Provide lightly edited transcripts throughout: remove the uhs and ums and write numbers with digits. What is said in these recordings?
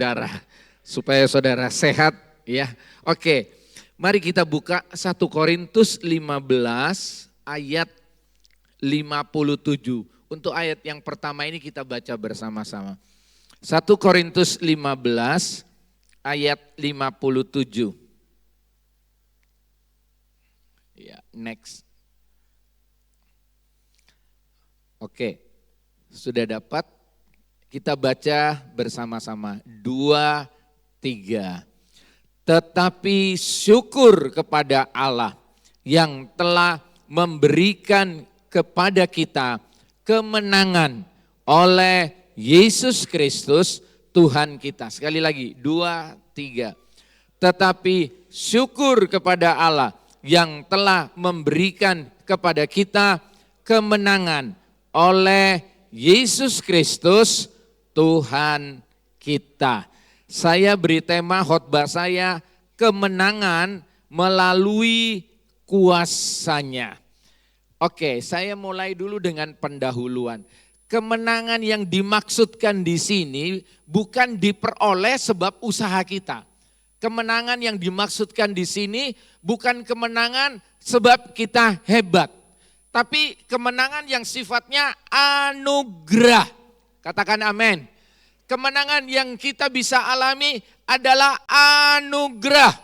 saudara, supaya saudara sehat ya. Oke, mari kita buka 1 Korintus 15 ayat 57. Untuk ayat yang pertama ini kita baca bersama-sama. 1 Korintus 15 ayat 57. Ya, next. Oke, sudah dapat? Kita baca bersama-sama. 2, 3. Tetapi syukur kepada Allah yang telah memberikan kepada kita kemenangan oleh Yesus Kristus Tuhan kita. Sekali lagi, 2, 3. Tetapi syukur kepada Allah yang telah memberikan kepada kita kemenangan oleh Yesus Kristus Tuhan kita. Saya beri tema khotbah saya, kemenangan melalui kuasanya. Oke, saya mulai dulu dengan pendahuluan. Kemenangan yang dimaksudkan di sini bukan diperoleh sebab usaha kita. Kemenangan yang dimaksudkan di sini bukan kemenangan sebab kita hebat. Tapi kemenangan yang sifatnya anugerah. Katakan amin. Kemenangan yang kita bisa alami adalah anugerah.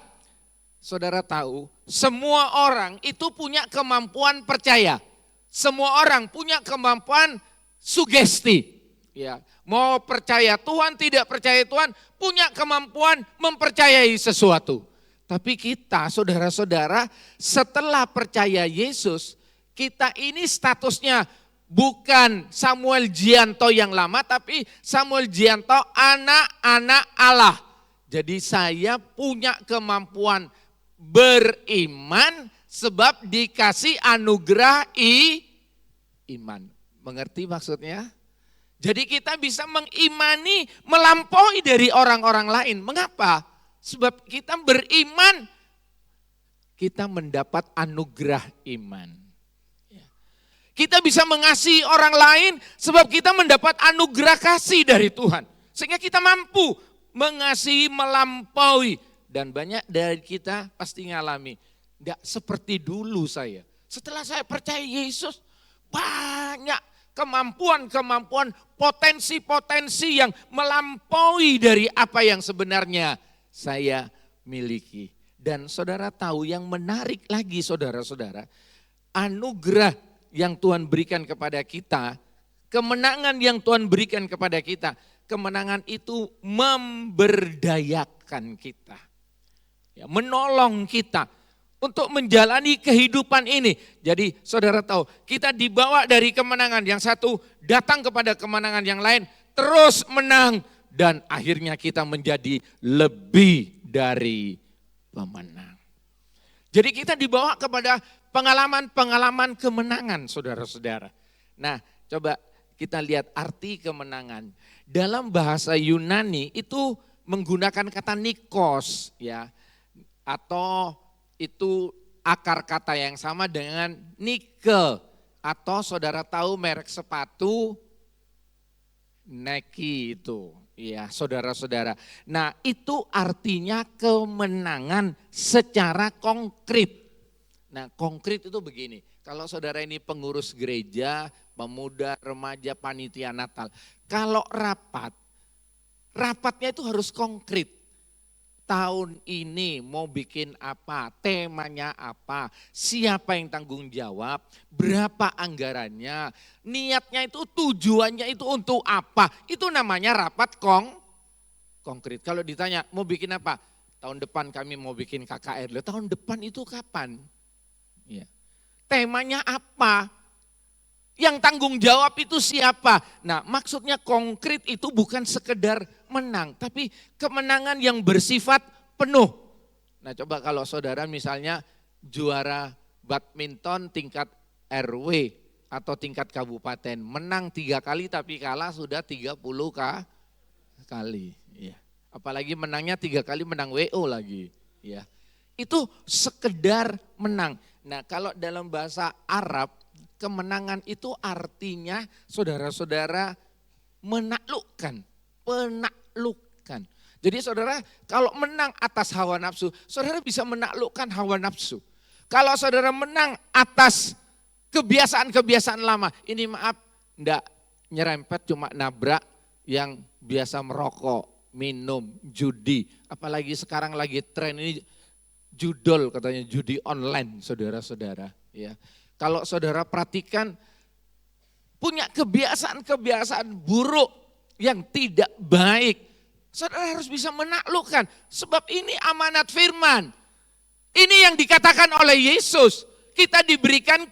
Saudara tahu, semua orang itu punya kemampuan percaya. Semua orang punya kemampuan sugesti. Ya, mau percaya Tuhan, tidak percaya Tuhan, punya kemampuan mempercayai sesuatu. Tapi kita, saudara-saudara, setelah percaya Yesus, kita ini statusnya bukan Samuel Gianto yang lama, tapi Samuel Gianto anak-anak Allah. Jadi saya punya kemampuan beriman sebab dikasih anugerah iman. Mengerti maksudnya? Jadi kita bisa mengimani melampaui dari orang-orang lain. Mengapa? Sebab kita beriman, kita mendapat anugerah iman. Kita bisa mengasihi orang lain sebab kita mendapat anugerah kasih dari Tuhan. Sehingga kita mampu mengasihi melampaui. Dan banyak dari kita pasti ngalami. Enggak seperti dulu saya. Setelah saya percaya Yesus, banyak kemampuan-kemampuan, potensi-potensi yang melampaui dari apa yang sebenarnya saya miliki. Dan saudara tahu yang menarik lagi saudara-saudara, anugerah yang Tuhan berikan kepada kita, kemenangan yang Tuhan berikan kepada kita, kemenangan itu memberdayakan kita. Ya, menolong kita untuk menjalani kehidupan ini. Jadi saudara tahu, kita dibawa dari kemenangan yang satu, datang kepada kemenangan yang lain, terus menang. Dan akhirnya kita menjadi lebih dari pemenang. Jadi kita dibawa kepada pengalaman-pengalaman kemenangan saudara-saudara. Nah coba kita lihat arti kemenangan. Dalam bahasa Yunani itu menggunakan kata nikos ya. Atau itu akar kata yang sama dengan nikel. Atau saudara tahu merek sepatu Nike itu. Ya saudara-saudara. Nah itu artinya kemenangan secara konkret. Nah konkret itu begini, kalau saudara ini pengurus gereja, pemuda, remaja, panitia Natal. Kalau rapatnya itu harus konkret. Tahun ini mau bikin apa, temanya apa, siapa yang tanggung jawab, berapa anggarannya, niatnya itu tujuannya itu untuk apa. Itu namanya rapat konkret. Kalau ditanya mau bikin apa, tahun depan kami mau bikin KKR. Loh, tahun depan itu kapan? Ya. Temanya apa? Yang tanggung jawab itu siapa? Nah maksudnya konkret itu bukan sekedar menang, tapi kemenangan yang bersifat penuh. Nah coba kalau saudara misalnya juara badminton tingkat RW atau tingkat kabupaten, menang 3 kali tapi kalah sudah 30 kali. Ya. Apalagi menangnya 3 kali menang WO lagi. Ya. Itu sekedar menang. Nah kalau dalam bahasa Arab, kemenangan itu artinya saudara-saudara menaklukkan. Jadi saudara, kalau menang atas hawa nafsu, saudara bisa menaklukkan hawa nafsu. Kalau saudara menang atas kebiasaan-kebiasaan lama, ini maaf, enggak nyerempet cuma nabrak yang biasa merokok, minum, judi. Apalagi sekarang lagi tren ini judol, katanya judi online, saudara-saudara. Ya, kalau saudara perhatikan, punya kebiasaan-kebiasaan buruk yang tidak baik, saudara harus bisa menaklukkan. Sebab ini amanat firman. Ini yang dikatakan oleh Yesus. Kita diberikan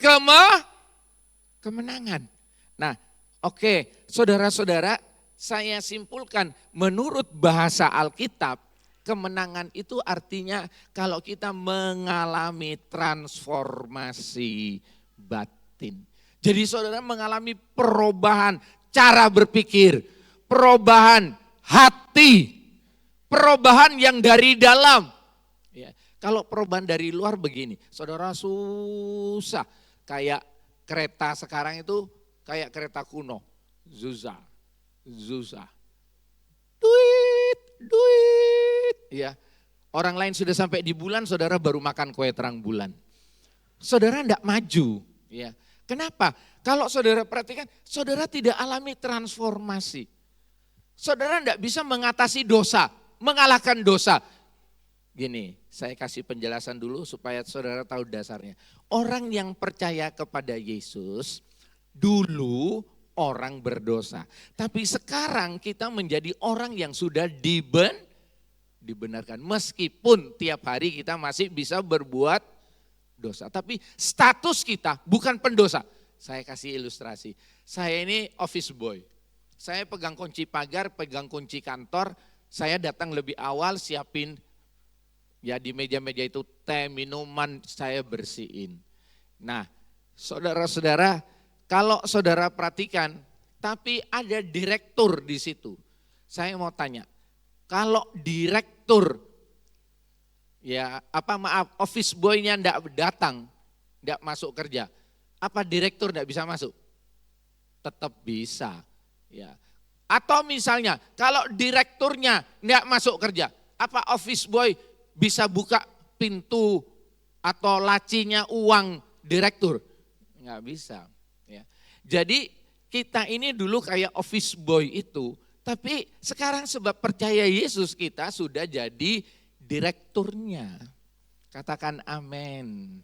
kemenangan. Nah, oke, saudara-saudara, saya simpulkan menurut bahasa Alkitab, kemenangan itu artinya kalau kita mengalami transformasi batin. Jadi saudara mengalami perubahan cara berpikir, perubahan hati, perubahan yang dari dalam. Ya, kalau perubahan dari luar begini, saudara susah. Kayak kereta sekarang itu kayak kereta kuno, Zuza. Duit. Ya, orang lain sudah sampai di bulan, saudara baru makan kue terang bulan. Saudara enggak maju, ya. Kenapa? Kalau saudara perhatikan, saudara tidak alami transformasi. Saudara tidak bisa mengatasi dosa, mengalahkan dosa. Gini, saya kasih penjelasan dulu supaya saudara tahu dasarnya. Orang yang percaya kepada Yesus, dulu orang berdosa. Tapi sekarang kita menjadi orang yang sudah dibenarkan. Meskipun tiap hari kita masih bisa berbuat dosa. Tapi status kita bukan pendosa. Saya kasih ilustrasi. Saya ini office boy. Saya pegang kunci pagar, pegang kunci kantor. Saya datang lebih awal siapin ya di meja-meja itu teh, minuman saya bersihin. Nah, saudara-saudara, kalau saudara perhatikan, tapi ada direktur di situ. Saya mau tanya, kalau direktur ya office boy-nya enggak datang, enggak masuk kerja. Apa direktur enggak bisa masuk? Tetap bisa. Ya. Atau misalnya kalau direkturnya enggak masuk kerja, apa office boy bisa buka pintu atau lacinya uang direktur? Enggak bisa. Ya. Jadi kita ini dulu kayak office boy itu, tapi sekarang sebab percaya Yesus kita sudah jadi direkturnya. Katakan amin.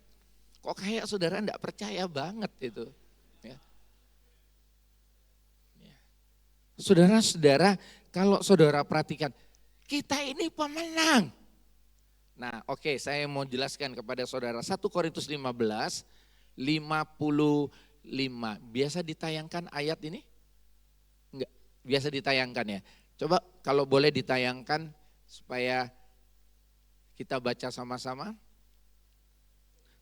Kok kayak saudara enggak percaya banget itu. Ya. Ya. Saudara-saudara, kalau saudara perhatikan, kita ini pemenang. Nah oke, saya mau jelaskan kepada saudara 1 Korintus 15, 55. Biasa ditayangkan ayat ini? Enggak, biasa ditayangkan ya. Coba kalau boleh ditayangkan supaya kita baca sama-sama.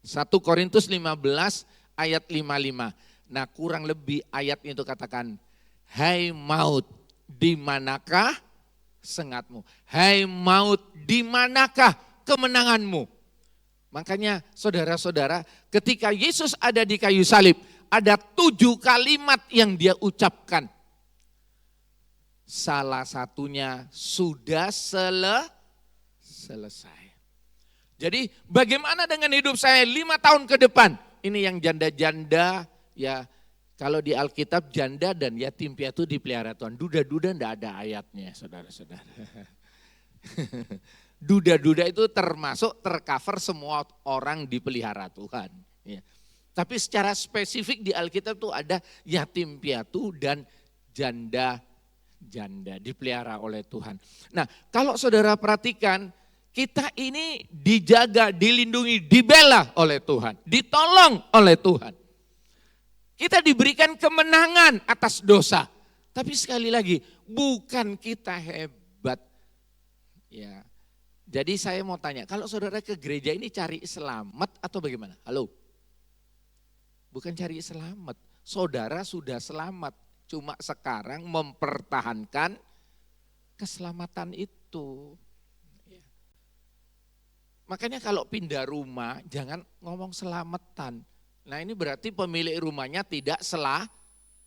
1 Korintus 15 ayat 55. Nah kurang lebih ayat itu katakan, hai maut, di manakah sengatmu? Hai maut, di manakah kemenanganmu? Makanya saudara-saudara, ketika Yesus ada di kayu salib, ada 7 kalimat yang dia ucapkan. Salah satunya sudah selesai. Jadi bagaimana dengan hidup saya 5 tahun ke depan? Ini yang janda-janda ya, kalau di Alkitab janda dan yatim piatu dipelihara Tuhan. Duda-duda enggak ada ayatnya saudara-saudara. Duda-duda itu termasuk tercover semua orang dipelihara Tuhan. Ya. Tapi secara spesifik di Alkitab itu ada yatim piatu dan janda dipelihara oleh Tuhan. Nah kalau saudara perhatikan, kita ini dijaga, dilindungi, dibela oleh Tuhan, ditolong oleh Tuhan. Kita diberikan kemenangan atas dosa. Tapi sekali lagi, bukan kita hebat. Ya. Jadi saya mau tanya, kalau saudara ke gereja ini cari selamat atau bagaimana? Halo? Bukan cari selamat, saudara sudah selamat. Cuma sekarang mempertahankan keselamatan itu. Makanya kalau pindah rumah jangan ngomong selamatan. Nah ini berarti pemilik rumahnya tidak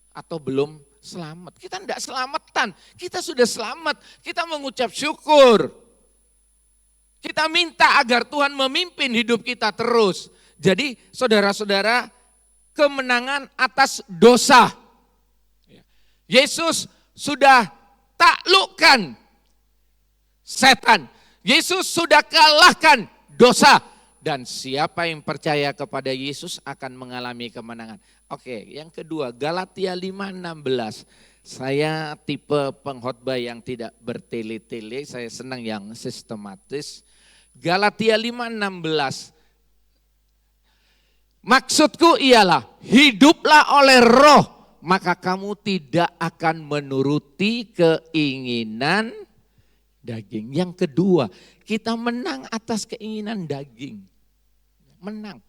atau belum selamat. Kita tidak selamatan, kita sudah selamat. Kita mengucap syukur. Kita minta agar Tuhan memimpin hidup kita terus. Jadi saudara-saudara, kemenangan atas dosa. Yesus sudah taklukkan setan. Yesus sudah kalahkan dosa. Dan siapa yang percaya kepada Yesus akan mengalami kemenangan. Oke, yang kedua, Galatia 5:16. Saya tipe pengkhotbah yang tidak bertele-tele, saya senang yang sistematis. Galatia 5:16. Maksudku ialah, hiduplah oleh roh, maka kamu tidak akan menuruti keinginan daging. Yang kedua, kita menang atas keinginan daging. Menang.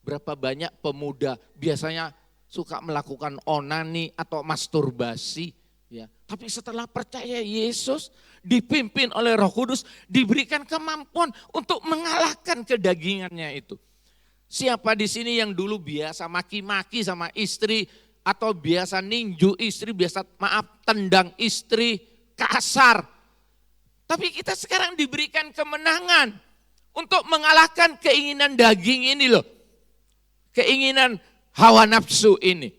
Berapa banyak pemuda biasanya suka melakukan onani atau masturbasi. Ya. Tapi setelah percaya Yesus, dipimpin oleh Roh Kudus, diberikan kemampuan untuk mengalahkan kedagingannya itu. Siapa di sini yang dulu biasa maki-maki sama istri, atau biasa ninju istri, biasa tendang istri, kasar. Tapi kita sekarang diberikan kemenangan untuk mengalahkan keinginan daging ini loh. Keinginan hawa nafsu ini.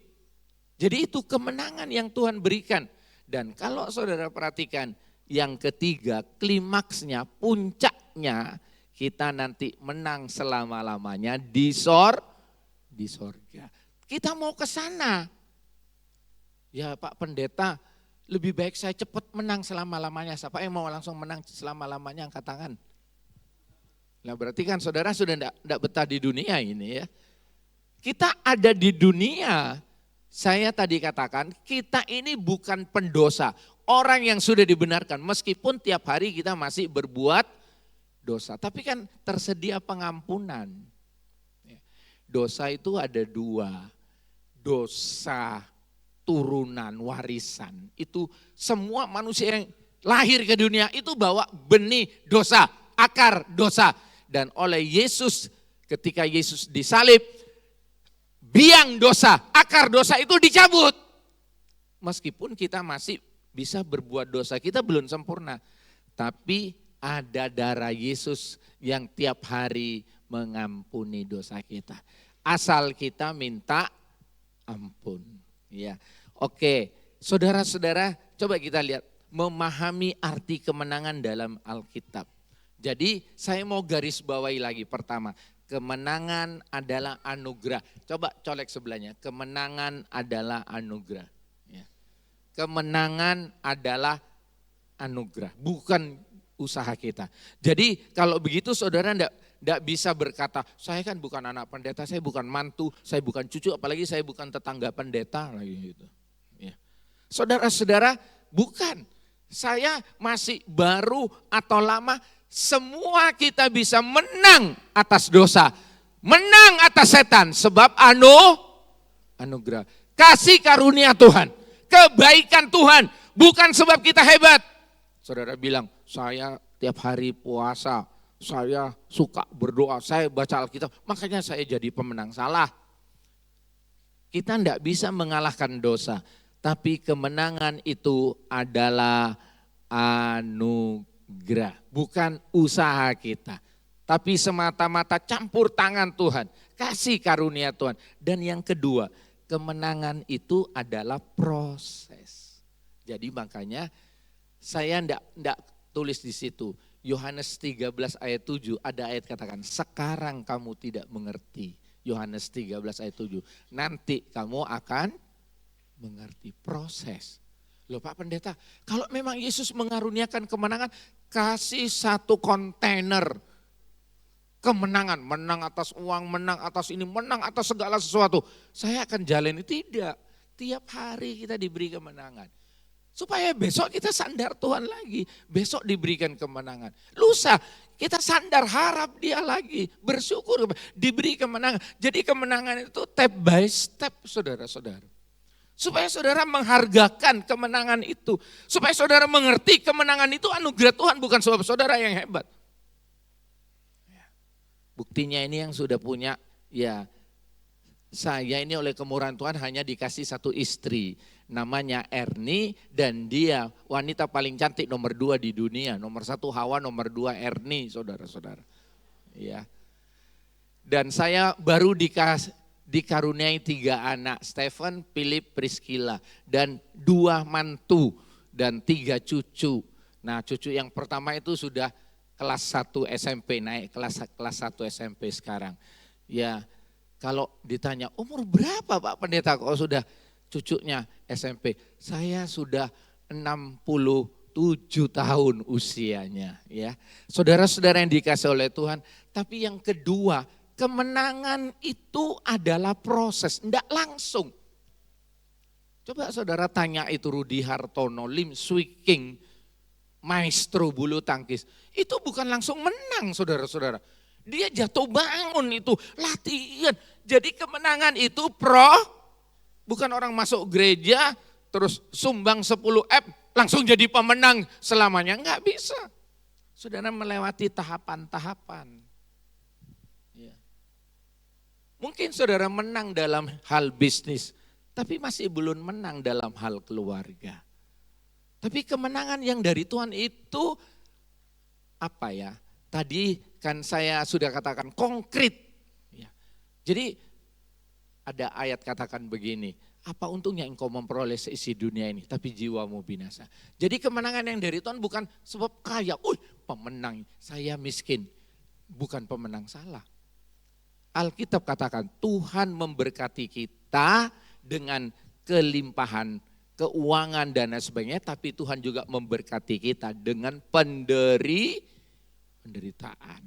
Jadi itu kemenangan yang Tuhan berikan. Dan kalau saudara perhatikan yang ketiga, klimaksnya, puncaknya, kita nanti menang selama-lamanya di sorga. Kita mau ke sana. Ya Pak Pendeta, lebih baik saya cepat menang selama-lamanya. Siapa yang mau langsung menang selama-lamanya, angkat tangan. Nah berarti kan saudara sudah tidak betah di dunia ini ya. Kita ada di dunia, saya tadi katakan kita ini bukan pendosa. Orang yang sudah dibenarkan meskipun tiap hari kita masih berbuat dosa. Tapi kan tersedia pengampunan. Dosa itu ada dua, dosa turunan warisan. Itu semua manusia yang lahir ke dunia itu bawa benih dosa, akar dosa. Dan oleh Yesus, ketika Yesus disalib, biang dosa, akar dosa itu dicabut. Meskipun kita masih bisa berbuat dosa, kita belum sempurna. Tapi ada darah Yesus yang tiap hari mengampuni dosa kita. Asal kita minta ampun. Ya, oke, saudara-saudara, coba kita lihat memahami arti kemenangan dalam Alkitab. Jadi saya mau garis bawahi lagi pertama, kemenangan adalah anugerah. Coba colek sebelahnya, kemenangan adalah anugerah. Ya. Kemenangan adalah anugerah, bukan usaha kita. Jadi kalau begitu saudara tidak bisa berkata, saya kan bukan anak pendeta, saya bukan mantu, saya bukan cucu, apalagi saya bukan tetangga pendeta. Gitu. Ya. Saudara-saudara, bukan. Saya masih baru atau lama, semua kita bisa menang atas dosa, menang atas setan, sebab anugerah. Kasih karunia Tuhan, kebaikan Tuhan, bukan sebab kita hebat. Saudara bilang, saya tiap hari puasa, saya suka berdoa, saya baca Alkitab, makanya saya jadi pemenang. Salah. Kita tidak bisa mengalahkan dosa, tapi kemenangan itu adalah anugerah, bukan usaha kita. Tapi semata-mata campur tangan Tuhan, kasih karunia Tuhan. Dan yang kedua, kemenangan itu adalah proses. Jadi makanya saya tidak tulis di situ. Yohanes 13 ayat 7 ada ayat katakan, sekarang kamu tidak mengerti. Yohanes 13 ayat 7, nanti kamu akan mengerti. Proses. Loh Pak Pendeta, kalau memang Yesus mengaruniakan kemenangan, kasih satu kontainer kemenangan, menang atas uang, menang atas ini, menang atas segala sesuatu. Saya akan jalani, tidak. Tiap hari kita diberi kemenangan. Supaya besok kita sandar Tuhan lagi, besok diberikan kemenangan. Lusa kita sandar, harap dia lagi, bersyukur, diberi kemenangan. Jadi kemenangan itu step by step saudara-saudara. Supaya saudara menghargakan kemenangan itu. Supaya saudara mengerti kemenangan itu anugerah Tuhan, bukan sebab saudara yang hebat. Buktinya ini yang sudah punya, ya saya ini oleh kemurahan Tuhan hanya dikasih satu istri. namanya Ernie, dan dia wanita paling cantik nomor 2 di dunia. Nomor 1 Hawa, nomor 2 Ernie, saudara-saudara. Ya. Dan saya baru dikaruniai 3 anak, Stephen, Philip, Priscilla, dan 2 mantu dan 3 cucu. Nah, cucu yang pertama itu sudah kelas 1 SMP, naik kelas 1 SMP sekarang. Ya, kalau ditanya umur berapa Pak Pendeta kok sudah cucunya SMP? Saya sudah 67 tahun usianya, ya. Saudara-saudara yang dikasih oleh Tuhan, tapi yang kedua, kemenangan itu adalah proses, enggak langsung. Coba saudara tanya itu Rudi Hartono, Lim Swee King, maestro bulu tangkis. Itu bukan langsung menang saudara-saudara. Dia jatuh bangun itu, latihan. Jadi kemenangan itu bukan orang masuk gereja terus sumbang 10 F langsung jadi pemenang selamanya. Enggak bisa. Saudara melewati tahapan-tahapan. Ya. Mungkin saudara menang dalam hal bisnis, tapi masih belum menang dalam hal keluarga. Tapi kemenangan yang dari Tuhan itu apa ya? Tadi kan saya sudah katakan konkret. Ya. Jadi ada ayat katakan begini, apa untungnya engkau memperoleh seisi dunia ini, tapi jiwamu binasa. Jadi kemenangan yang dari Tuhan bukan sebab kaya, pemenang, saya miskin. Bukan pemenang, salah. Alkitab katakan Tuhan memberkati kita dengan kelimpahan keuangan dan sebagainya, tapi Tuhan juga memberkati kita dengan penderitaan.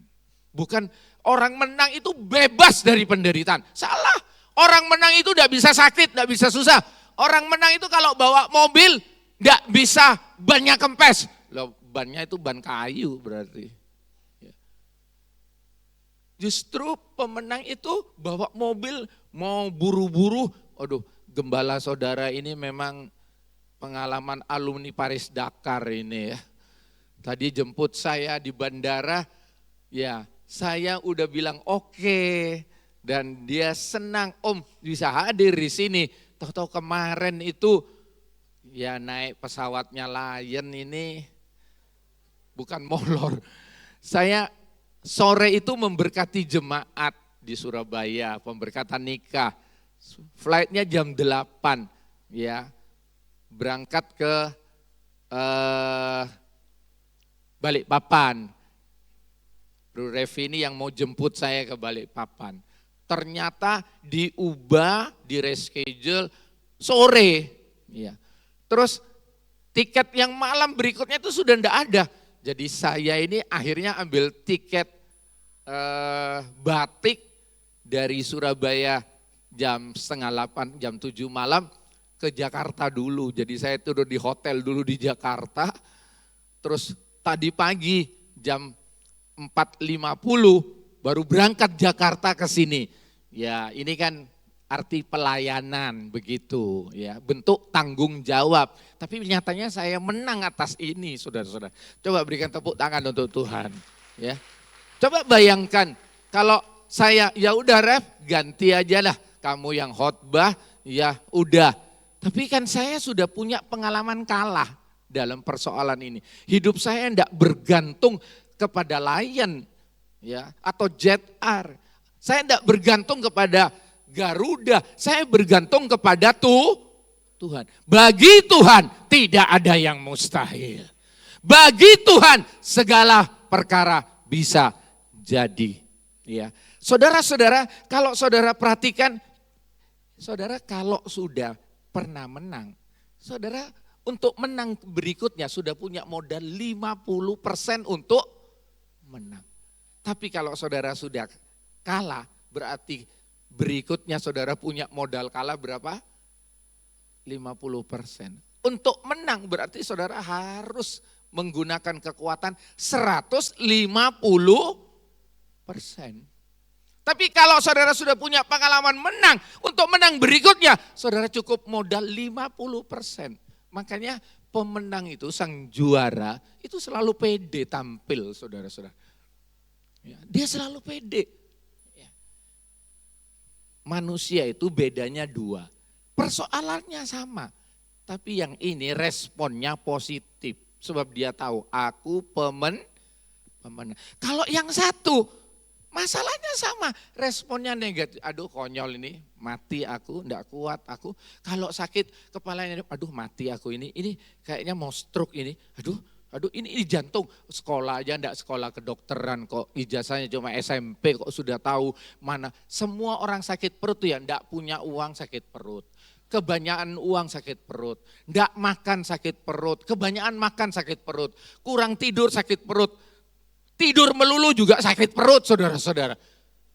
Bukan orang menang itu bebas dari penderitaan. Salah. Orang menang itu tidak bisa sakit, tidak bisa susah. Orang menang itu kalau bawa mobil tidak bisa bannya kempes. Loh, bannya itu ban kayu berarti. Justru pemenang itu bawa mobil mau buru-buru. Aduh, gembala saudara ini memang pengalaman alumni Paris Dakar ini ya. Tadi jemput saya di bandara, ya saya udah bilang oke. Dan dia senang, Om bisa hadir di sini. Tahu-tahu kemarin itu ya naik pesawatnya Lion ini bukan molor. Saya sore itu memberkati jemaat di Surabaya, pemberkatan nikah. Flightnya jam 8 ya. Berangkat ke Balikpapan. Bro Revi ini yang mau jemput saya ke Balikpapan. Ternyata diubah, di reschedule sore. Ya. Terus tiket yang malam berikutnya itu sudah tidak ada. Jadi saya ini akhirnya ambil tiket batik dari Surabaya jam 7:30, jam 7 malam ke Jakarta dulu. Jadi saya tidur di hotel dulu di Jakarta. Terus tadi pagi jam 4:50 baru berangkat Jakarta ke sini. Ya, ini kan arti pelayanan begitu ya, bentuk tanggung jawab. Tapi nyatanya saya menang atas ini, saudara-saudara. Coba berikan tepuk tangan untuk Tuhan, ya. Coba bayangkan kalau saya ya udah Ref, ganti aja lah kamu yang khotbah, ya udah. Tapi kan saya sudah punya pengalaman kalah dalam persoalan ini. Hidup saya enggak bergantung kepada Lion ya atau Jet Air. Saya tidak bergantung kepada Garuda, saya bergantung kepada Tuhan. Bagi Tuhan tidak ada yang mustahil. Bagi Tuhan segala perkara bisa jadi. Ya, saudara-saudara, kalau saudara perhatikan, saudara kalau sudah pernah menang, saudara untuk menang berikutnya sudah punya modal 50% untuk menang. Tapi kalau saudara sudah kalah, berarti berikutnya saudara punya modal kalah berapa? 50%. Untuk menang berarti saudara harus menggunakan kekuatan 150%. Tapi kalau saudara sudah punya pengalaman menang, untuk menang berikutnya saudara cukup modal 50%. Makanya pemenang itu, sang juara, itu selalu pede tampil saudara-saudara. Ya, dia selalu pede. Ya. Manusia itu bedanya 2. Persoalannya sama. Tapi yang ini responnya positif. Sebab dia tahu aku pemenang. Kalau yang satu masalahnya sama, responnya negatif. Aduh konyol ini, mati aku, enggak kuat aku. Kalau sakit kepalanya, aduh mati aku ini kayaknya mau stroke ini. Aduh ini jantung. Sekolah aja enggak sekolah kedokteran kok, ijazahnya cuma SMP kok sudah tahu mana. Semua orang sakit perut tuh ya enggak punya uang sakit perut. Kebanyakan uang sakit perut, enggak makan sakit perut, kebanyakan makan sakit perut, kurang tidur sakit perut, tidur melulu juga sakit perut saudara-saudara.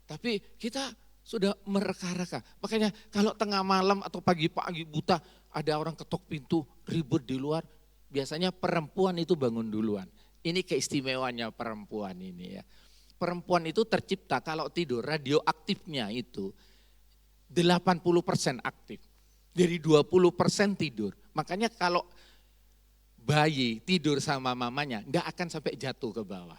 Tapi kita sudah mereka-reka. Makanya kalau tengah malam atau pagi-pagi buta ada orang ketok pintu ribut di luar, biasanya perempuan itu bangun duluan. Ini keistimewanya perempuan ini ya. Perempuan itu tercipta kalau tidur radioaktifnya itu 80% aktif. Dari 20% tidur. Makanya kalau bayi tidur sama mamanya enggak akan sampai jatuh ke bawah.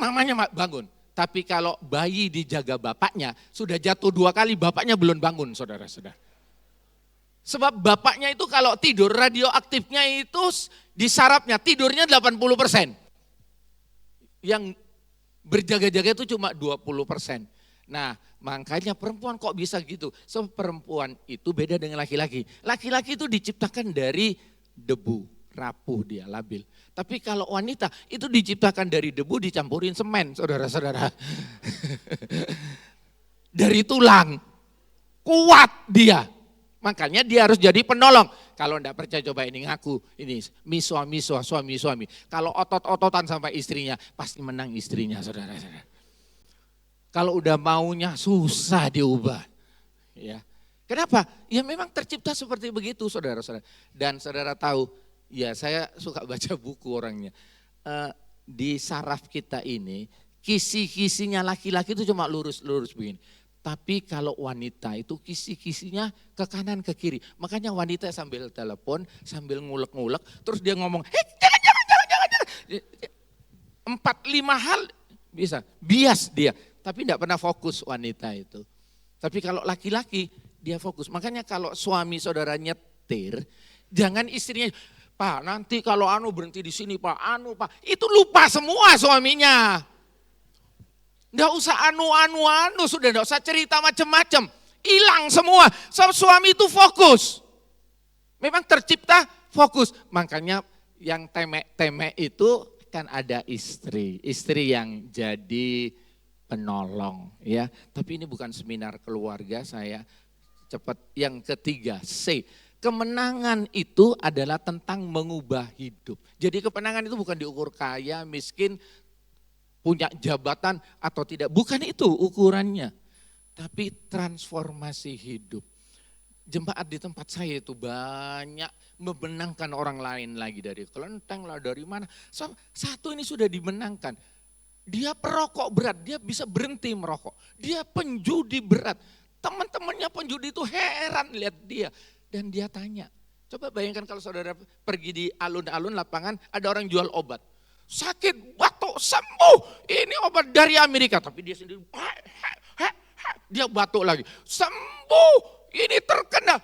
Mamanya bangun. Tapi kalau bayi dijaga bapaknya sudah jatuh 2 kali bapaknya belum bangun saudara-saudara. Sebab bapaknya itu kalau tidur radioaktifnya itu di sarafnya tidurnya 80%. Yang berjaga-jaga itu cuma 20%. Nah makanya perempuan kok bisa gitu. Sebab perempuan itu beda dengan laki-laki. Laki-laki itu diciptakan dari debu, rapuh dia, labil. Tapi kalau wanita itu diciptakan dari debu dicampurin semen saudara-saudara. Dari tulang, kuat dia. Makanya dia harus jadi penolong. Kalau enggak percaya coba ini ngaku, ini suami. Kalau otot-ototan sampai istrinya pasti menang istrinya saudara-saudara. Kalau udah maunya susah diubah. Ya. Kenapa? Ya memang tercipta seperti begitu saudara-saudara. Dan saudara tahu, ya saya suka baca buku orangnya. Di saraf kita ini, kisi-kisinya laki-laki itu cuma lurus-lurus begini. Tapi kalau wanita itu kisi-kisinya ke kanan ke kiri. Makanya wanita sambil telepon, sambil ngulek-ngulek, terus dia ngomong, jangan. 4-5 hal bisa, bias dia. Tapi tidak pernah fokus wanita itu. Tapi kalau laki-laki dia fokus. Makanya kalau suami saudara nyetir, jangan istrinya, Pak nanti kalau berhenti di sini Pak, itu lupa semua suaminya. Tidak usah sudah tidak usah cerita macam-macam. Hilang semua, suami itu fokus. Memang tercipta fokus. Makanya yang temek-temek itu kan ada istri yang jadi penolong ya. Tapi ini bukan seminar keluarga, saya cepat. Yang ketiga, C. Kemenangan itu adalah tentang mengubah hidup. Jadi kemenangan itu bukan diukur kaya, miskin, punya jabatan atau tidak. Bukan itu ukurannya. Tapi transformasi hidup. Jemaat di tempat saya itu banyak memenangkan orang lain lagi, dari kelenteng lah, dari mana. Satu ini sudah dimenangkan. Dia perokok berat, dia bisa berhenti merokok. Dia penjudi berat. Teman-temannya penjudi itu heran lihat dia. Dan dia tanya, coba bayangkan kalau saudara pergi di alun-alun lapangan, ada orang jual obat. Sakit, batuk, sembuh. Ini obat dari Amerika. Tapi dia sendiri, dia batuk lagi. Sembuh, ini terkena.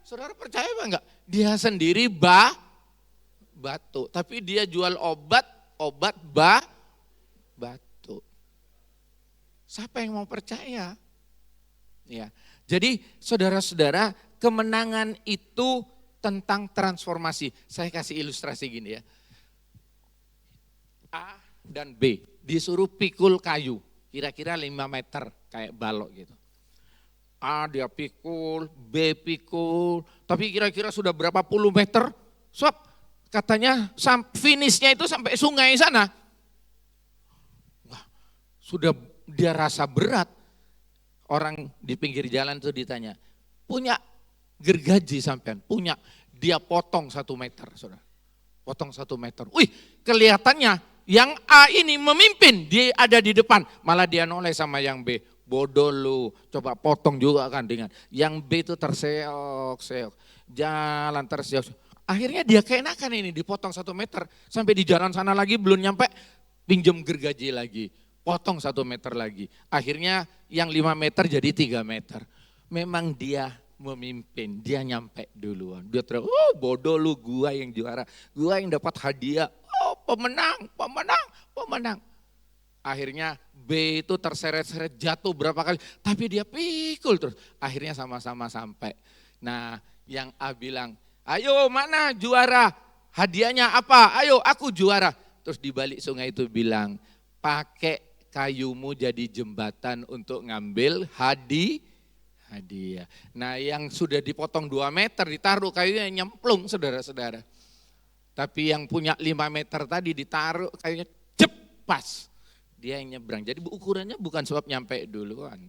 Saudara percaya apa enggak? Dia sendiri batuk. Tapi dia jual obat batuk. Siapa yang mau percaya? Ya. Jadi saudara-saudara, kemenangan itu tentang transformasi. Saya kasih ilustrasi gini ya. A dan B disuruh pikul kayu, kira-kira 5 meter kayak balok gitu. A dia pikul, B pikul, tapi kira-kira sudah berapa puluh meter. Sob, katanya finishnya itu sampai sungai sana. Wah, sudah dia rasa berat. Orang di pinggir jalan itu ditanya, punya gergaji sampean? Punya. Dia potong 1 meter, saudara. Potong 1 meter. Wih, kelihatannya yang A ini memimpin, dia ada di depan. Malah dia noleh sama yang B. Bodoh lu, coba potong juga kan dengan. Yang B itu terseok-seok, jalan terseok. Akhirnya dia keenakan ini, dipotong 1 meter. Sampai di jalan sana lagi belum nyampe, pinjem gergaji lagi. Potong 1 meter lagi. Akhirnya yang 5 meter jadi 3 meter. Memang dia memimpin, dia nyampe duluan. Dia teriak, oh bodoh lu, gua yang juara, gua yang dapat hadiah. Oh pemenang, pemenang, pemenang. Akhirnya B itu terseret-seret jatuh berapa kali, tapi dia pikul terus. Akhirnya sama-sama sampai. Nah yang A bilang, ayo mana juara, hadiahnya apa, ayo aku juara. Terus di balik sungai itu bilang, pakai kayumu jadi jembatan untuk ngambil hadiah. Nah yang sudah dipotong 2 meter ditaruh kayunya nyemplung saudara-saudara. Tapi yang punya 5 meter tadi ditaruh kayunya pas. Dia yang nyebrang. Jadi ukurannya bukan sebab nyampe duluan.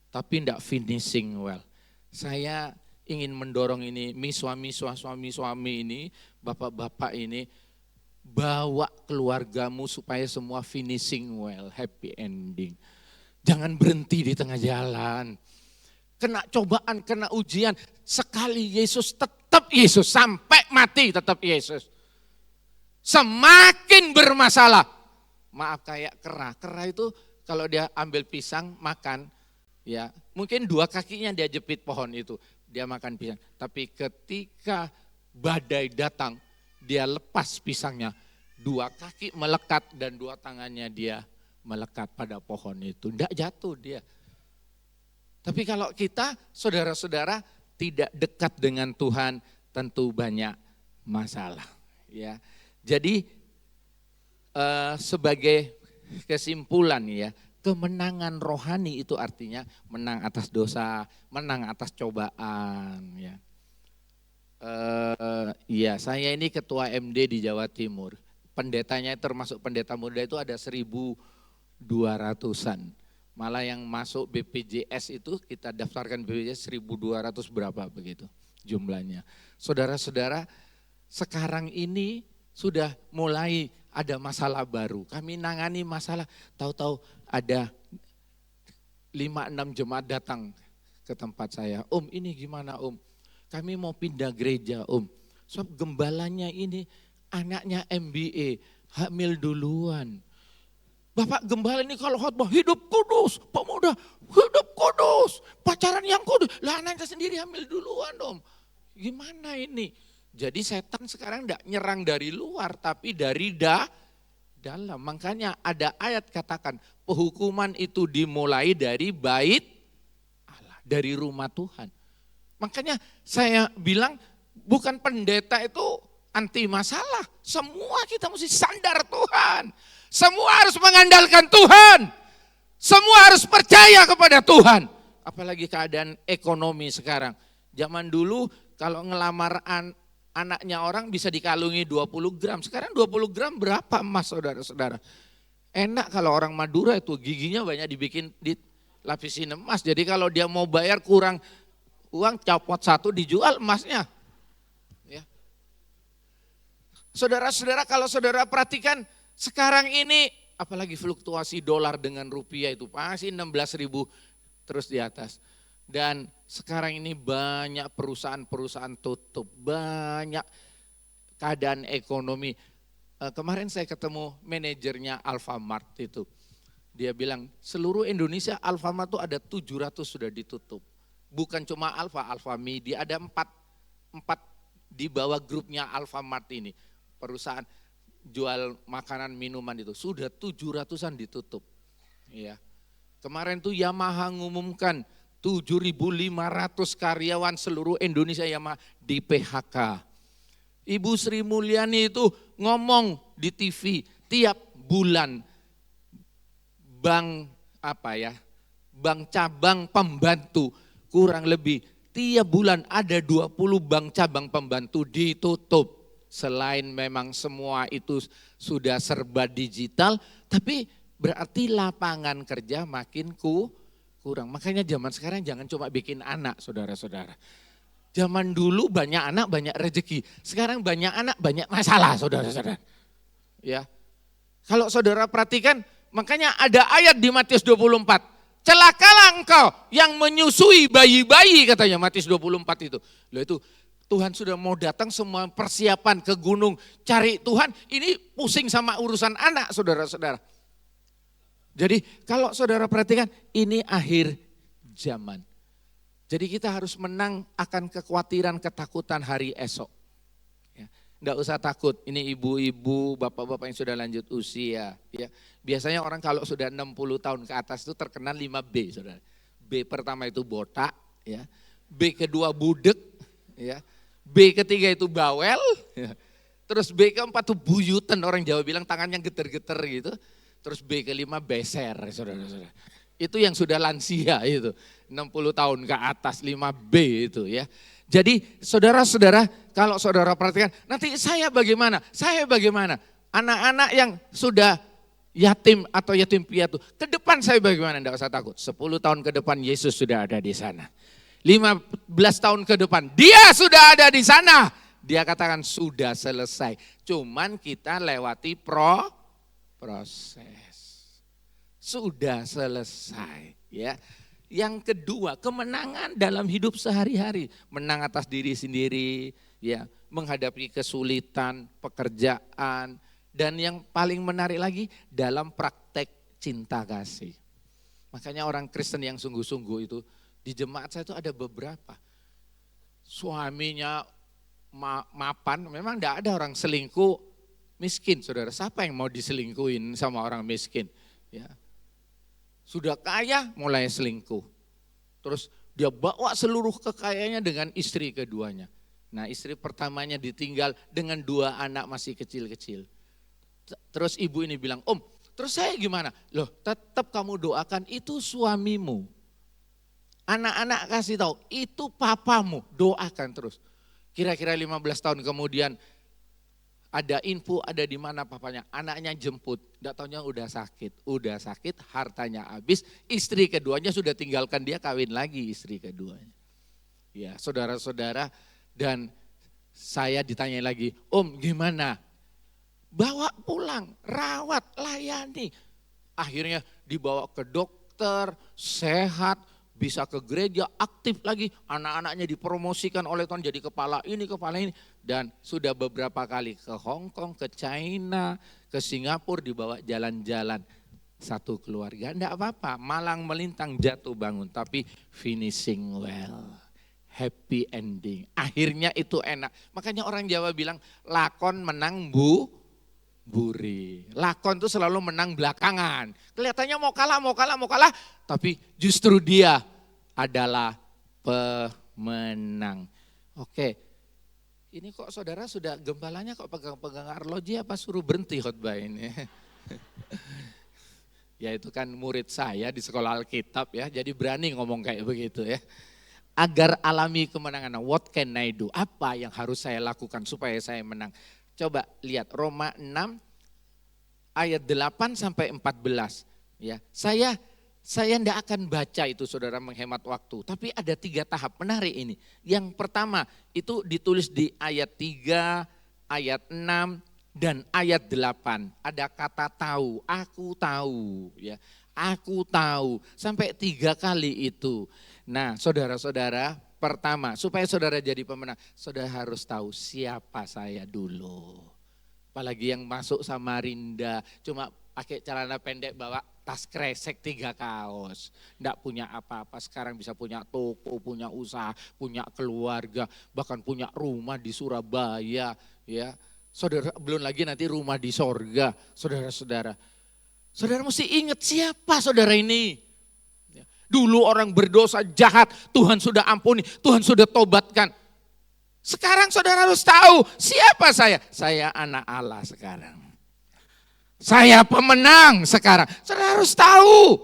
Tapi enggak finishing well. Saya ingin mendorong ini, suami-suami ini, bapak-bapak ini, bawa keluargamu supaya semua finishing well, happy ending. Jangan berhenti di tengah jalan. Kena cobaan, kena ujian, sekali Yesus tetap Yesus, sampai mati tetap Yesus. Semakin bermasalah, maaf kayak kera itu kalau dia ambil pisang makan, ya mungkin 2 kakinya dia jepit pohon itu, dia makan pisang. Tapi ketika badai datang, dia lepas pisangnya, 2 kaki melekat dan 2 tangannya dia melekat pada pohon itu, tidak jatuh dia. Tapi kalau kita, saudara-saudara, tidak dekat dengan Tuhan, tentu banyak masalah. Ya, jadi sebagai kesimpulan ya, kemenangan rohani itu artinya menang atas dosa, menang atas cobaan. Ya, ya saya ini ketua MD di Jawa Timur. Pendetanya termasuk pendeta muda itu ada 1.200-an. Malah yang masuk BPJS itu kita daftarkan BPJS 1.200 berapa begitu jumlahnya. Saudara-saudara, sekarang ini sudah mulai ada masalah baru. Kami nangani masalah, tahu-tahu ada 5-6 jemaat datang ke tempat saya. Om ini gimana om? Kami mau pindah gereja om. Sebab gembalanya ini anaknya MBA, hamil duluan. Bapak gembala ini kalau khotbah hidup kudus, pemuda hidup kudus, pacaran yang kudus. Lah anaknya sendiri hamil duluan om. Gimana ini? Jadi setan sekarang tidak nyerang dari luar tapi dari dalam. Makanya ada ayat katakan penghukuman itu dimulai dari bait Allah, dari rumah Tuhan. Makanya saya bilang bukan pendeta itu anti masalah. Semua kita mesti sandar Tuhan. Semua harus mengandalkan Tuhan. Semua harus percaya kepada Tuhan. Apalagi keadaan ekonomi sekarang. Zaman dulu kalau ngelamar anaknya orang bisa dikalungi 20 gram. Sekarang 20 gram berapa emas saudara-saudara? Enak kalau orang Madura itu giginya banyak dibikin dilapisin emas. Jadi kalau dia mau bayar kurang uang copot 1 dijual emasnya. Ya. Saudara-saudara kalau saudara perhatikan sekarang ini apalagi fluktuasi dolar dengan rupiah itu pasti 16.000 terus di atas. Dan sekarang ini banyak perusahaan-perusahaan tutup, banyak keadaan ekonomi. Kemarin saya ketemu manajernya Alfamart itu. Dia bilang seluruh Indonesia Alfamart itu ada 700 sudah ditutup. Bukan cuma Alfamidi, ada 4 di bawah grupnya Alfamart ini. Perusahaan jual makanan minuman itu sudah 700-an ditutup. Ya. Kemarin tuh Yamaha ngumumkan 7.500 karyawan seluruh Indonesia Yamaha di PHK. Ibu Sri Mulyani itu ngomong di TV tiap bulan bank cabang pembantu kurang lebih tiap bulan ada 20 bank cabang pembantu ditutup. Selain memang semua itu sudah serba digital, tapi berarti lapangan kerja makin kurang. Makanya zaman sekarang jangan cuma bikin anak saudara-saudara. Zaman dulu banyak anak banyak rezeki, sekarang banyak anak banyak masalah saudara-saudara. Ya, kalau saudara perhatikan, makanya ada ayat di Matius 24. Celakalah engkau yang menyusui bayi-bayi katanya Matius 24 itu. Loh itu Tuhan sudah mau datang semua persiapan ke gunung cari Tuhan, ini pusing sama urusan anak saudara-saudara. Jadi kalau saudara perhatikan ini akhir zaman. Jadi kita harus menang akan kekhawatiran, ketakutan hari esok. Ya, enggak usah takut, ini ibu-ibu, bapak-bapak yang sudah lanjut usia. Ya. Biasanya orang kalau sudah 60 tahun ke atas itu terkena 5B, saudara. B pertama itu botak, ya. B kedua budek, ya. B ketiga itu bawel, ya. Terus B keempat itu buyutan, orang Jawa bilang tangannya geter-geter gitu. Terus B kelima beser, saudara-saudara. Itu yang sudah lansia itu, 60 tahun ke atas, 5B itu ya. Jadi saudara-saudara, kalau saudara perhatikan, nanti saya bagaimana? Saya bagaimana? Anak-anak yang sudah yatim atau yatim piatu, ke depan saya bagaimana? Tidak usah takut, 10 tahun ke depan Yesus sudah ada di sana. 15 tahun ke depan, dia sudah ada di sana. Dia katakan sudah selesai. Cuman kita lewati proses. Sudah selesai, ya. Yang kedua, kemenangan dalam hidup sehari-hari, menang atas diri sendiri, ya, menghadapi kesulitan, pekerjaan, dan yang paling menarik lagi dalam praktek cinta kasih. Makanya orang Kristen yang sungguh-sungguh itu di jemaat saya itu ada beberapa. Suaminya mapan, memang tidak ada orang selingkuh miskin, saudara. Siapa yang mau diselingkuhin sama orang miskin? Ya. Sudah kaya mulai selingkuh. Terus dia bawa seluruh kekayaannya dengan istri keduanya. Nah istri pertamanya ditinggal dengan 2 anak masih kecil-kecil. Terus ibu ini bilang, Om, terus saya gimana? Loh tetap kamu doakan, itu suamimu. Anak-anak kasih tahu, itu papamu, doakan terus. Kira-kira 15 tahun kemudian ada info, ada di mana papanya, anaknya jemput, enggak taunya udah sakit, hartanya habis, istri keduanya sudah tinggalkan dia, kawin lagi istri keduanya. Ya saudara-saudara, dan saya ditanya lagi, Om gimana? Bawa pulang, rawat, layani. Akhirnya dibawa ke dokter, sehat, bisa ke gereja, aktif lagi, anak-anaknya dipromosikan oleh Tuhan jadi kepala ini, dan sudah beberapa kali ke Hong Kong, ke China, ke Singapura, dibawa jalan-jalan. Satu keluarga, enggak apa-apa, malang melintang jatuh bangun, tapi finishing well, happy ending. Akhirnya itu enak, makanya orang Jawa bilang lakon menang buri. Lakon itu selalu menang belakangan. Kelihatannya mau kalah, tapi justru dia adalah pemenang. Oke, ini kok saudara sudah gembalanya kok pegang-pegang arloji apa suruh berhenti khotbah ini? Ya itu kan murid saya di sekolah Alkitab ya, jadi berani ngomong kayak begitu ya. Agar alami kemenangan, what can I do? Apa yang harus saya lakukan supaya saya menang? Coba lihat Roma 6 ayat 8 sampai 14. Ya, saya tidak akan baca itu saudara, menghemat waktu. Tapi ada 3 tahap menarik ini. Yang pertama itu ditulis di ayat 3, ayat 6 dan ayat 8. Ada kata tahu, aku tahu. Ya, aku tahu. Sampai 3 kali itu. Nah saudara-saudara, pertama supaya saudara jadi pemenang, saudara harus tahu siapa saya dulu. Apalagi yang masuk Samarinda, cuma pakai celana pendek, bawa tas kresek 3 kaos. Enggak punya apa-apa, sekarang bisa punya toko, punya usaha, punya keluarga, bahkan punya rumah di Surabaya. Ya, saudara, belum lagi nanti rumah di sorga, saudara-saudara. Saudara mesti ingat siapa saudara ini. Dulu orang berdosa jahat, Tuhan sudah ampuni, Tuhan sudah tobatkan. Sekarang saudara harus tahu siapa saya. Saya anak Allah sekarang. Saya pemenang sekarang. Saudara harus tahu.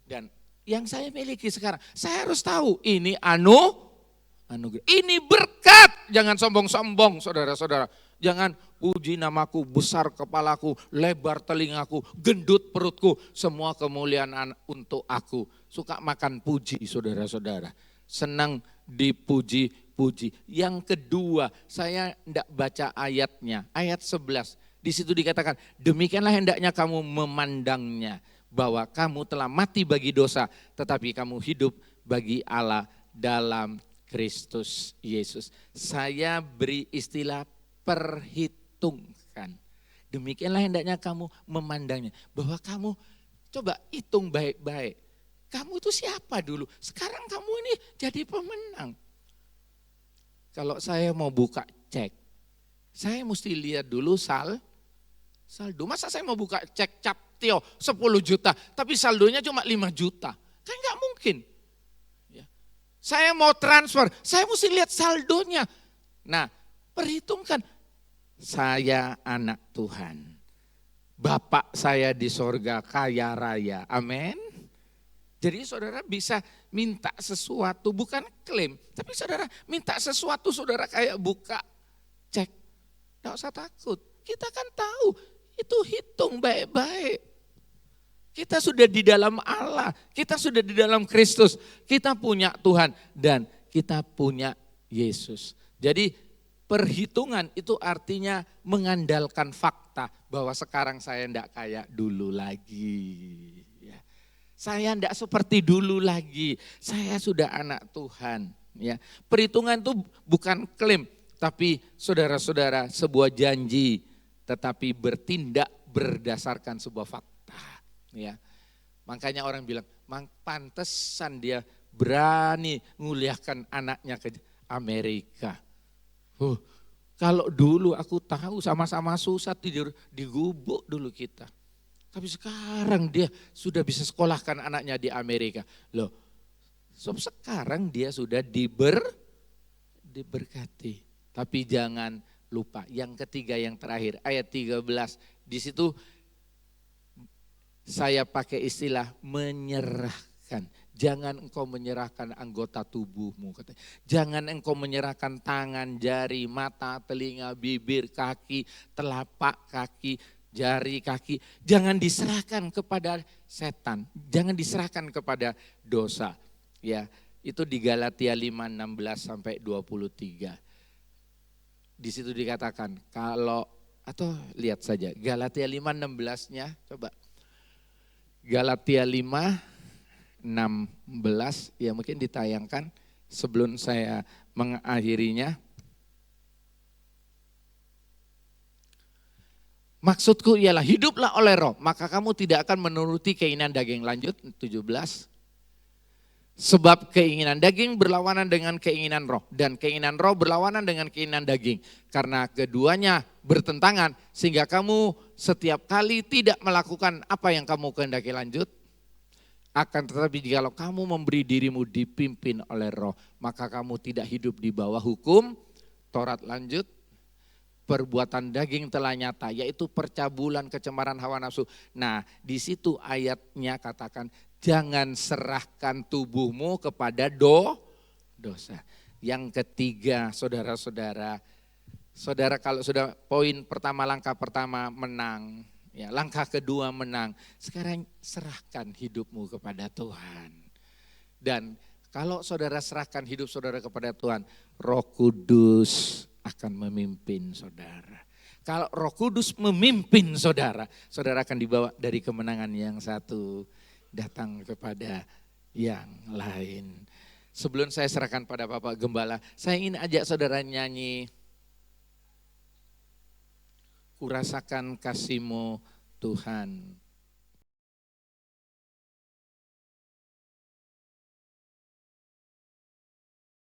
Dan yang saya miliki sekarang, saya harus tahu ini anugerah. Ini berkat. Jangan sombong-sombong saudara-saudara. Jangan puji namaku, besar kepalaku, lebar telingaku, gendut perutku. Semua kemuliaan untuk aku. Suka makan puji saudara-saudara. Senang dipuji-puji. Yang kedua, saya tidak baca ayatnya. Ayat 11. Di situ dikatakan, demikianlah hendaknya kamu memandangnya. Bahwa kamu telah mati bagi dosa, tetapi kamu hidup bagi Allah dalam Kristus Yesus. Saya beri istilah perhitungkan. Demikianlah hendaknya kamu memandangnya. Bahwa kamu coba hitung baik-baik. kamu itu siapa dulu? Sekarang kamu ini jadi pemenang. Kalau saya mau buka cek, saya mesti lihat dulu saldo. Masa saya mau buka cek Captio 10 juta, tapi saldonya cuma 5 juta? Kan nggak mungkin. Ya. Saya mau transfer, saya mesti lihat saldonya. Nah, perhitungkan, saya anak Tuhan. Bapak saya di sorga kaya raya, amin. Jadi saudara bisa minta sesuatu, bukan klaim, tapi saudara minta sesuatu, saudara kayak buka cek. Tidak usah takut, kita kan tahu, itu hitung baik-baik. Kita sudah di dalam Allah, kita sudah di dalam Kristus, kita punya Tuhan dan kita punya Yesus. Jadi perhitungan itu artinya mengandalkan fakta bahwa sekarang saya tidak kayak dulu lagi. Saya tidak seperti dulu lagi, saya sudah anak Tuhan. Ya, perhitungan itu bukan klaim, tapi saudara-saudara sebuah janji, tetapi bertindak berdasarkan sebuah fakta. Ya, makanya orang bilang, pantesan dia berani nguliahkan anaknya ke Amerika. Kalau dulu aku tahu sama-sama susah tidur di gubuk dulu kita. Tapi sekarang dia sudah bisa sekolahkan anaknya di Amerika. Loh, sekarang dia sudah diberkati. Tapi jangan lupa, yang ketiga yang terakhir, ayat 13. Di situ saya pakai istilah menyerahkan. Jangan engkau menyerahkan anggota tubuhmu. Jangan engkau menyerahkan tangan, jari, mata, telinga, bibir, kaki, telapak kaki, jari, kaki. Jangan diserahkan kepada setan. Jangan diserahkan kepada dosa. Ya, itu di Galatia 5:16 sampai 23. Di situ dikatakan atau lihat saja Galatia 5:16-nya, coba. Galatia 5:16, ya mungkin ditayangkan sebelum saya mengakhirinya. Maksudku ialah hiduplah oleh roh, maka kamu tidak akan menuruti keinginan daging. Lanjut 17. Sebab keinginan daging berlawanan dengan keinginan roh, dan keinginan roh berlawanan dengan keinginan daging. Karena keduanya bertentangan, sehingga kamu setiap kali tidak melakukan apa yang kamu kehendaki. Lanjut. Akan tetapi jikalau kamu memberi dirimu dipimpin oleh roh, maka kamu tidak hidup di bawah hukum Taurat. Lanjut. Perbuatan daging telah nyata, yaitu percabulan, kecemaran hawa nafsu. Nah, di situ ayatnya katakan, jangan serahkan tubuhmu kepada dosa. Yang ketiga, saudara-saudara, kalau sudah poin pertama, langkah pertama menang, ya, langkah kedua menang, sekarang serahkan hidupmu kepada Tuhan. Dan kalau saudara serahkan hidup saudara kepada Tuhan, Roh Kudus akan memimpin saudara. Kalau Roh Kudus memimpin saudara, saudara akan dibawa dari kemenangan yang satu datang kepada yang lain. Sebelum saya serahkan pada Bapak Gembala, saya ingin ajak saudara nyanyi Kurasakan kasih-Mu Tuhan.